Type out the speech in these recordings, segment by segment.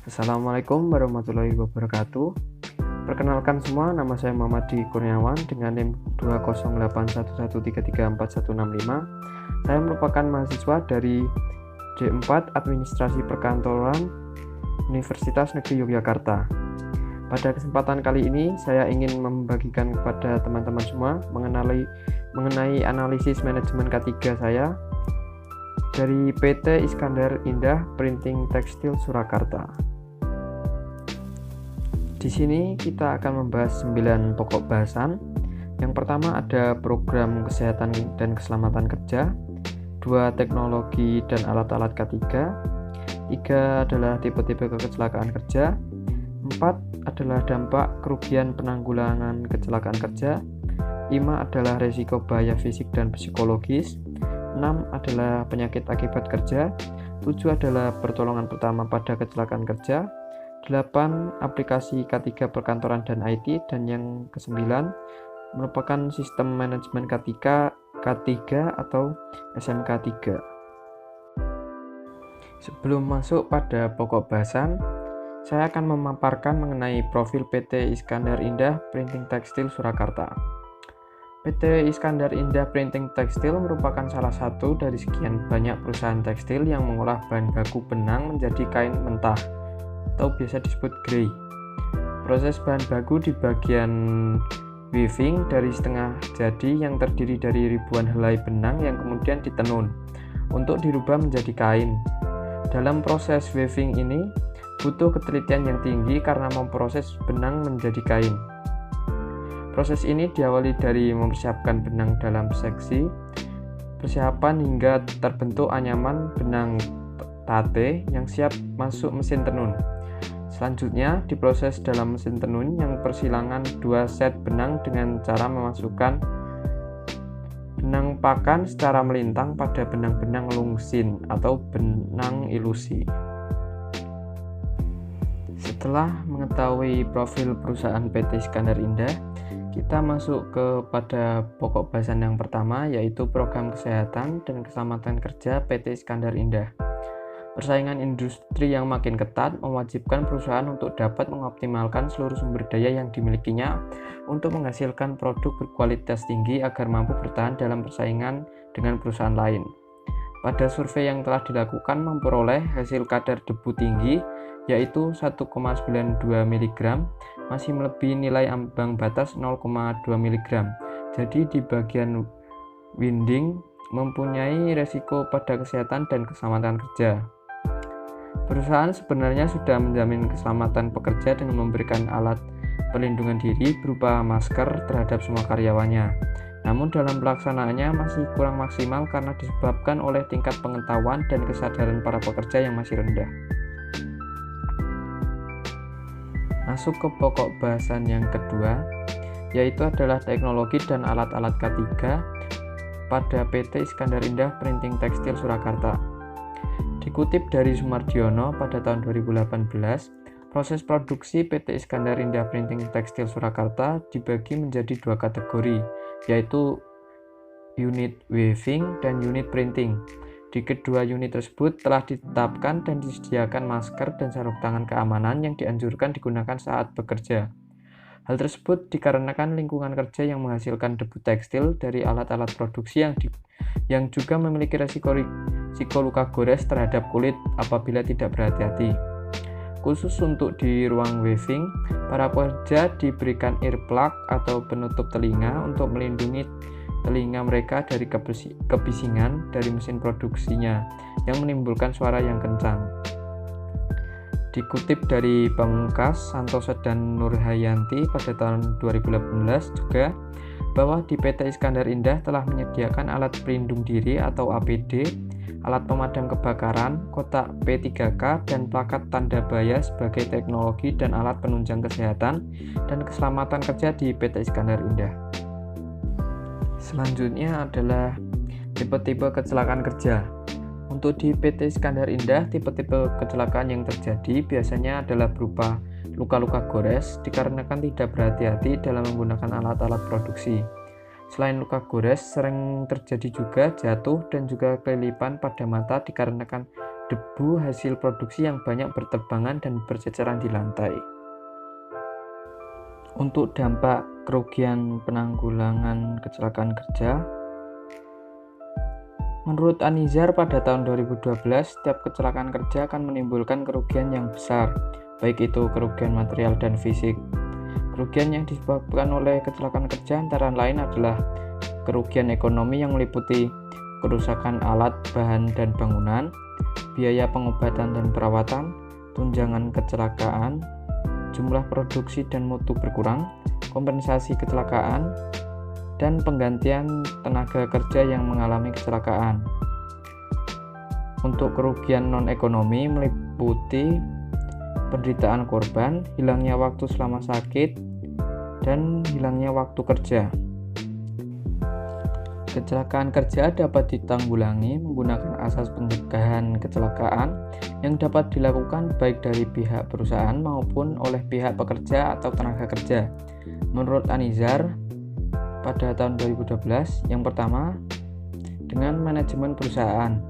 Assalamualaikum warahmatullahi wabarakatuh. Perkenalkan semua, nama saya Muhammad Di Kurniawan dengan NIM 20811334165. Saya merupakan mahasiswa dari D4 Administrasi Perkantoran Universitas Negeri Yogyakarta. Pada kesempatan kali ini, saya ingin membagikan kepada teman-teman semua mengenai analisis manajemen K3 saya dari PT Iskandar Indah Printing Tekstil Surakarta. Di sini kita akan membahas 9 pokok bahasan. Yang pertama ada program kesehatan dan keselamatan kerja, 2 teknologi dan alat-alat K3, 3 adalah tipe-tipe kecelakaan kerja, 4 adalah dampak kerugian penanggulangan kecelakaan kerja, 5 adalah resiko bahaya fisik dan psikologis, 6 adalah penyakit akibat kerja, 7 adalah pertolongan pertama pada kecelakaan kerja, 8 aplikasi K3 perkantoran dan IT, dan yang ke-9 merupakan sistem manajemen K3 atau SMK3. Sebelum masuk pada pokok bahasan, saya akan memaparkan mengenai profil PT Iskandar Indah Printing Tekstil Surakarta. PT Iskandar Indah Printing Tekstil merupakan salah satu dari sekian banyak perusahaan tekstil yang mengolah bahan baku benang menjadi kain mentah atau biasa disebut grey. Proses bahan baku di bagian weaving dari setengah jadi yang terdiri dari ribuan helai benang yang kemudian ditenun untuk dirubah menjadi kain. Dalam proses weaving ini butuh ketelitian yang tinggi karena memproses benang menjadi kain. Proses ini diawali dari mempersiapkan benang dalam seksi persiapan hingga terbentuk anyaman benang tate yang siap masuk mesin tenun. Selanjutnya diproses dalam mesin tenun yang persilangan 2 set benang dengan cara memasukkan benang pakan secara melintang pada benang-benang lungsin atau benang ilusi. Setelah mengetahui profil perusahaan PT Iskandar Indah, kita masuk kepada pokok bahasan yang pertama, yaitu program kesehatan dan keselamatan kerja PT Iskandar Indah. Persaingan industri yang makin ketat mewajibkan perusahaan untuk dapat mengoptimalkan seluruh sumber daya yang dimilikinya untuk menghasilkan produk berkualitas tinggi agar mampu bertahan dalam persaingan dengan perusahaan lain. Pada survei yang telah dilakukan memperoleh hasil kadar debu tinggi, yaitu 1,92 mg, masih melebihi nilai ambang batas 0,2 mg. Jadi di bagian winding mempunyai resiko pada kesehatan dan keselamatan kerja. Perusahaan sebenarnya sudah menjamin keselamatan pekerja dengan memberikan alat pelindungan diri berupa masker terhadap semua karyawannya. Namun dalam pelaksanaannya masih kurang maksimal karena disebabkan oleh tingkat pengetahuan dan kesadaran para pekerja yang masih rendah. Masuk ke pokok bahasan yang kedua, yaitu adalah teknologi dan alat-alat K3 pada PT Iskandar Indah Printing Tekstil Surakarta. Dikutip dari Sumardiono pada tahun 2018, proses produksi PT Iskandar Indah Printing Tekstil Surakarta dibagi menjadi 2 kategori, yaitu unit weaving dan unit printing. Di kedua unit tersebut telah ditetapkan dan disediakan masker dan sarung tangan keamanan yang dianjurkan digunakan saat bekerja. Hal tersebut dikarenakan lingkungan kerja yang menghasilkan debu tekstil dari alat-alat produksi yang juga memiliki risiko luka gores terhadap kulit apabila tidak berhati-hati. Khusus untuk di ruang weaving, para pekerja diberikan earplug atau penutup telinga untuk melindungi telinga mereka dari kebisingan dari mesin produksinya yang menimbulkan suara yang kencang. Dikutip dari Pamungkas, Santoso dan Nurhayanti pada tahun 2018 juga bahwa di PT Iskandar Indah telah menyediakan alat pelindung diri atau APD, alat pemadam kebakaran, kotak P3K, dan plakat tanda bahaya sebagai teknologi dan alat penunjang kesehatan dan keselamatan kerja di PT Iskandar Indah. Selanjutnya adalah tipe-tipe kecelakaan kerja. Untuk di PT Iskandar Indah, tipe-tipe kecelakaan yang terjadi biasanya adalah berupa luka-luka gores dikarenakan tidak berhati-hati dalam menggunakan alat-alat produksi. Selain luka gores, sering terjadi juga jatuh dan juga kelilipan pada mata dikarenakan debu hasil produksi yang banyak berterbangan dan berceceran di lantai. Untuk dampak kerugian penanggulangan kecelakaan kerja, menurut Anizar pada tahun 2012, setiap kecelakaan kerja akan menimbulkan kerugian yang besar, baik itu kerugian material dan fisik. Kerugian yang disebabkan oleh kecelakaan kerja antara lain adalah kerugian ekonomi yang meliputi kerusakan alat, bahan, dan bangunan, biaya pengobatan dan perawatan, tunjangan kecelakaan, jumlah produksi dan mutu berkurang, kompensasi kecelakaan, dan penggantian tenaga kerja yang mengalami kecelakaan. Untuk kerugian non-ekonomi meliputi penderitaan korban, hilangnya waktu selama sakit, dan hilangnya waktu kerja. Kecelakaan kerja dapat ditanggulangi menggunakan asas pencegahan kecelakaan yang dapat dilakukan baik dari pihak perusahaan maupun oleh pihak pekerja atau tenaga kerja. Menurut Anizar, pada tahun 2012, yang pertama, dengan manajemen perusahaan.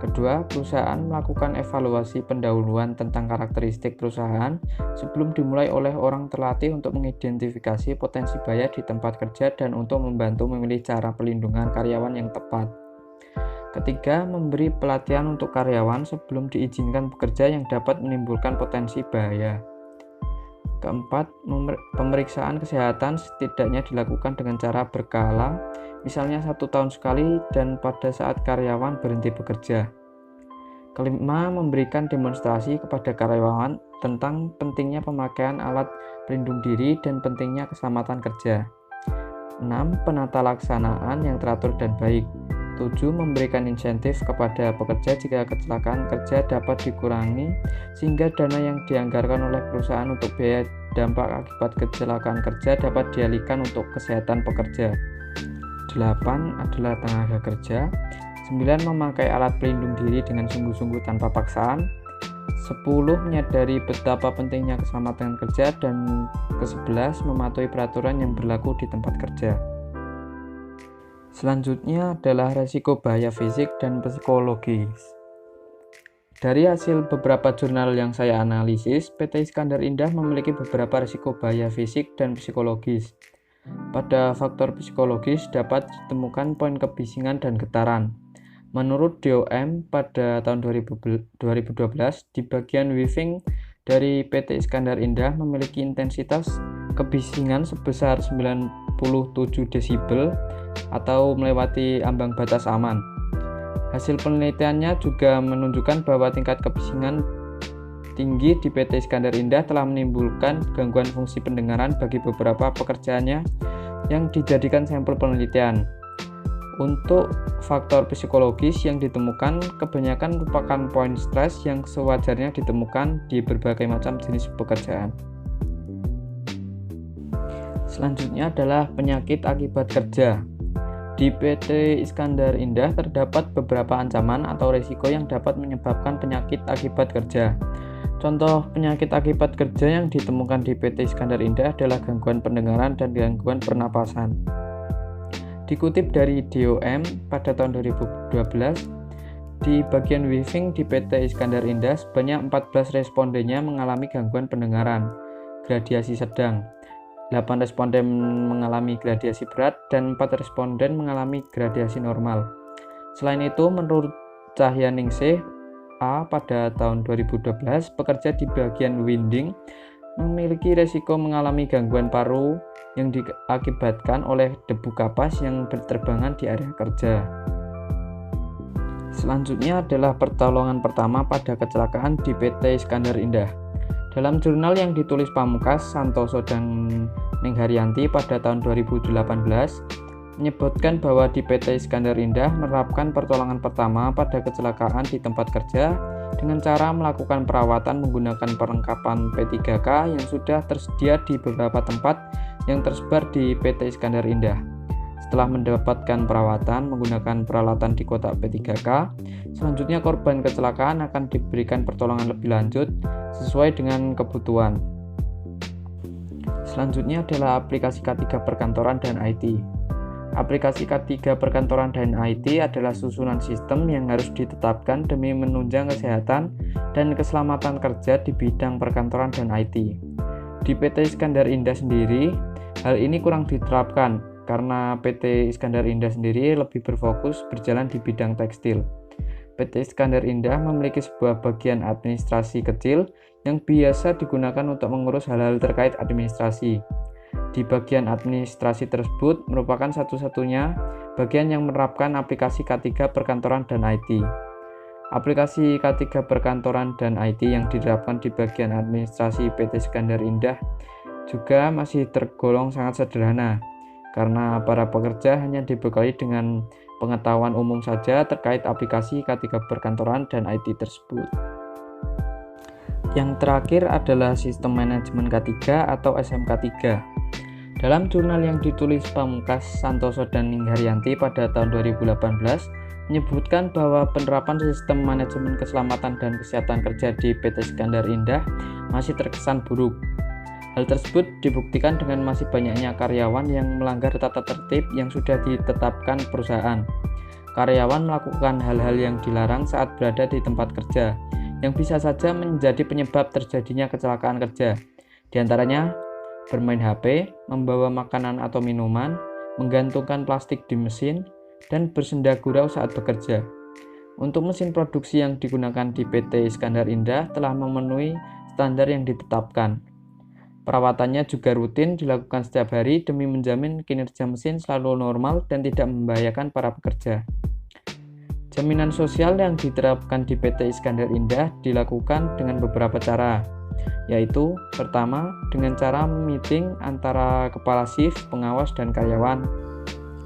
Kedua, perusahaan melakukan evaluasi pendahuluan tentang karakteristik perusahaan sebelum dimulai oleh orang terlatih untuk mengidentifikasi potensi bahaya di tempat kerja dan untuk membantu memilih cara pelindungan karyawan yang tepat. Ketiga, memberi pelatihan untuk karyawan sebelum diizinkan bekerja yang dapat menimbulkan potensi bahaya. Keempat, pemeriksaan kesehatan setidaknya dilakukan dengan cara berkala, misalnya 1 tahun sekali dan pada saat karyawan berhenti bekerja. Kelima, memberikan demonstrasi kepada karyawan tentang pentingnya pemakaian alat pelindung diri dan pentingnya keselamatan kerja. 6. Penata laksanaan yang teratur dan baik. 7. Memberikan insentif kepada pekerja jika kecelakaan kerja dapat dikurangi sehingga dana yang dianggarkan oleh perusahaan untuk biaya dampak akibat kecelakaan kerja dapat dialihkan untuk kesehatan pekerja. 8. Adalah tenaga kerja. 9. Memakai alat pelindung diri dengan sungguh-sungguh tanpa paksaan. 10. Menyadari betapa pentingnya keselamatan kerja. Dan ke-11. Mematuhi peraturan yang berlaku di tempat kerja. Selanjutnya adalah resiko bahaya fisik dan psikologis. Dari hasil beberapa jurnal yang saya analisis, PT Iskandar Indah memiliki beberapa risiko bahaya fisik dan psikologis. Pada faktor psikologis dapat ditemukan poin kebisingan dan getaran. Menurut DOM pada tahun 2012, di bagian weaving dari PT Iskandar Indah memiliki intensitas kebisingan sebesar 97 desibel atau melewati ambang batas aman. Hasil penelitiannya juga menunjukkan bahwa tingkat kebisingan tinggi di PT Iskandar Indah telah menimbulkan gangguan fungsi pendengaran bagi beberapa pekerjaannya yang dijadikan sampel penelitian. Untuk faktor psikologis yang ditemukan, kebanyakan merupakan poin stres yang sewajarnya ditemukan di berbagai macam jenis pekerjaan. Selanjutnya adalah penyakit akibat kerja. Di PT Iskandar Indah terdapat beberapa ancaman atau risiko yang dapat menyebabkan penyakit akibat kerja. Contoh penyakit akibat kerja yang ditemukan di PT Iskandar Indah adalah gangguan pendengaran dan gangguan pernapasan. Dikutip dari DOM pada tahun 2012, di bagian weaving di PT Iskandar Indah sebanyak 14 respondennya mengalami gangguan pendengaran, gradiasi sedang. 8 responden mengalami gradiasi berat dan 4 responden mengalami gradiasi normal. Selain itu, menurut Cahyaningsih A pada tahun 2012, pekerja di bagian winding memiliki resiko mengalami gangguan paru yang diakibatkan oleh debu kapas yang berterbangan di area kerja. Selanjutnya adalah pertolongan pertama pada kecelakaan di PT Iskandar Indah. Dalam jurnal yang ditulis Pamungkas, Santoso, dan Ningharyanti pada tahun 2018 menyebutkan bahwa di PT Iskandar Indah menerapkan pertolongan pertama pada kecelakaan di tempat kerja dengan cara melakukan perawatan menggunakan perlengkapan P3K yang sudah tersedia di beberapa tempat yang tersebar di PT Iskandar Indah. Setelah mendapatkan perawatan menggunakan peralatan di kotak P3K, selanjutnya korban kecelakaan akan diberikan pertolongan lebih lanjut sesuai dengan kebutuhan. Selanjutnya adalah aplikasi K3 perkantoran dan IT. Aplikasi K3 Perkantoran dan IT adalah susunan sistem yang harus ditetapkan demi menunjang kesehatan dan keselamatan kerja di bidang perkantoran dan IT. Di PT Iskandar Indah sendiri, hal ini kurang diterapkan karena PT Iskandar Indah sendiri lebih berfokus berjalan di bidang tekstil. PT Iskandar Indah memiliki sebuah bagian administrasi kecil yang biasa digunakan untuk mengurus hal-hal terkait administrasi. Di bagian administrasi tersebut merupakan satu-satunya bagian yang menerapkan aplikasi K3 Perkantoran dan IT. Aplikasi K3 Perkantoran dan IT yang diterapkan di bagian administrasi PT Iskandar Indah juga masih tergolong sangat sederhana, karena para pekerja hanya dibekali dengan pengetahuan umum saja terkait aplikasi K3 Perkantoran dan IT tersebut. Yang terakhir adalah Sistem Manajemen K3 atau SMK3. Dalam jurnal yang ditulis Pamungkas, Santoso, dan Ningharyanti pada tahun 2018 menyebutkan bahwa penerapan sistem manajemen keselamatan dan kesehatan kerja di PT Iskandar Indah masih terkesan buruk. Hal tersebut dibuktikan dengan masih banyaknya karyawan yang melanggar tata tertib yang sudah ditetapkan perusahaan. Karyawan melakukan hal-hal yang dilarang saat berada di tempat kerja, yang bisa saja menjadi penyebab terjadinya kecelakaan kerja. Di antaranya, bermain HP, membawa makanan atau minuman, menggantungkan plastik di mesin, dan bersenda gurau saat bekerja. Untuk mesin produksi yang digunakan di PT Iskandar Indah telah memenuhi standar yang ditetapkan. Perawatannya juga rutin dilakukan setiap hari demi menjamin kinerja mesin selalu normal dan tidak membahayakan para pekerja. Jaminan sosial yang diterapkan di PT Iskandar Indah dilakukan dengan beberapa cara, yaitu pertama dengan cara meeting antara kepala shift, pengawas, dan karyawan.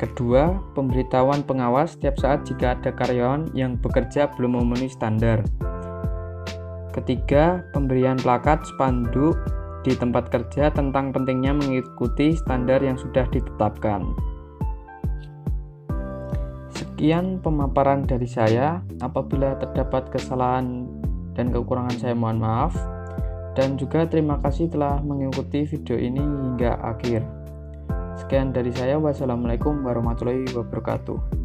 Kedua, pemberitahuan pengawas setiap saat jika ada karyawan yang bekerja belum memenuhi standar. Ketiga, pemberian plakat spanduk di tempat kerja tentang pentingnya mengikuti standar yang sudah ditetapkan. Sekian pemaparan dari saya. Apabila terdapat kesalahan dan kekurangan saya mohon maaf. Dan juga terima kasih telah mengikuti video ini hingga akhir. Sekian dari saya. Wassalamualaikum warahmatullahi wabarakatuh.